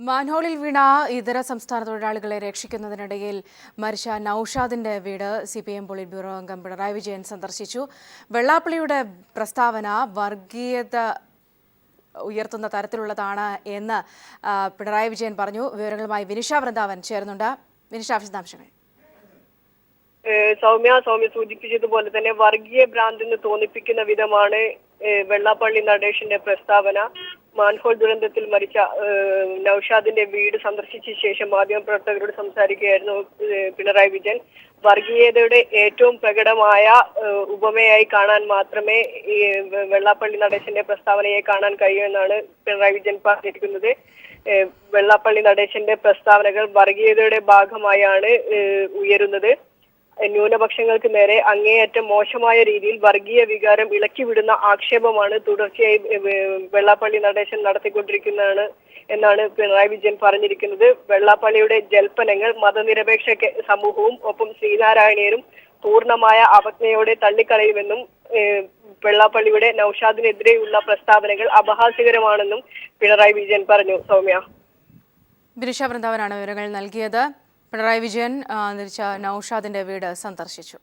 മാൻഹോളിൽ വീണ ഇതര സംസ്ഥാന തൊഴിലാളികളെ രക്ഷിക്കുന്നതിനിടയിൽ മരിച്ച നൌഷാദിന്റെ വീട് സിപിഎം പോളിറ്റ് ബ്യൂറോ അംഗം പിണറായി വിജയൻ സന്ദർശിച്ചു. വെള്ളാപ്പള്ളിയുടെ പ്രസ്താവന വർഗീയത ഉയർത്തുന്ന തരത്തിലുള്ളതാണ് എന്ന് പിണറായി വിജയൻ പറഞ്ഞു. വിവരങ്ങളുമായി വിനിഷ വൃന്ദാവൻ ചേരുന്നുണ്ട്. വിനിഷ, വിശദാംശങ്ങൾ. സൗമ്യ സൂചിപ്പിച്ചതുപോലെ തന്നെ വർഗീയ ഭ്രാന്തെന്ന് തോന്നിപ്പിക്കുന്ന വിധമാണ് വെള്ളാപ്പള്ളി നടേശന്റെ പ്രസ്താവന. മാൻഹോൾ ദുരന്തത്തിൽ മരിച്ച നൌഷാദിന്റെ വീട് സന്ദർശിച്ച ശേഷം മാധ്യമപ്രവർത്തകരോട് സംസാരിക്കുകയായിരുന്നു പിണറായി വിജയൻ. വർഗീയതയുടെ ഏറ്റവും പ്രകടമായ ഉപമയായി കാണാൻ മാത്രമേ ഈ വെള്ളാപ്പള്ളി നടേശന്റെ പ്രസ്താവനയെ കാണാൻ കഴിയൂ എന്നാണ് പിണറായി വിജയൻ പറഞ്ഞിരിക്കുന്നത്. വെള്ളാപ്പള്ളി നടേശന്റെ പ്രസ്താവനകൾ വർഗീയതയുടെ ഭാഗമായാണ് ഉയരുന്നത്. ന്യൂനപക്ഷങ്ങൾക്ക് നേരെ അങ്ങേയറ്റം മോശമായ രീതിയിൽ വർഗീയ വികാരം ഇളക്കിവിടുന്ന ആക്ഷേപമാണ് തുടർച്ചയായി വെള്ളാപ്പള്ളി നടേശൻ നടത്തിക്കൊണ്ടിരിക്കുന്നതാണ് എന്നാണ് പിണറായി വിജയൻ പറഞ്ഞിരിക്കുന്നത്. വെള്ളാപ്പള്ളിയുടെ ജൽപ്പനങ്ങൾ മതനിരപേക്ഷ സമൂഹവും ഒപ്പം ശ്രീനാരായണീയരും പൂർണ്ണമായ അവജ്ഞയോടെ തള്ളിക്കളയുമെന്നും വെള്ളാപ്പള്ളിയുടെ നൌഷാദിനെതിരെയുള്ള പ്രസ്താവനകൾ അപഹാസ്യകരമാണെന്നും പിണറായി വിജയൻ പറഞ്ഞു. സൗമ്യ, വിനിഷ വൃന്ദാവനാണ് വിവരങ്ങൾ നൽകിയത്. പിണറായി വിജയൻ മരിച്ച നൌഷാദിന്റെ വീട് സന്ദർശിച്ചു.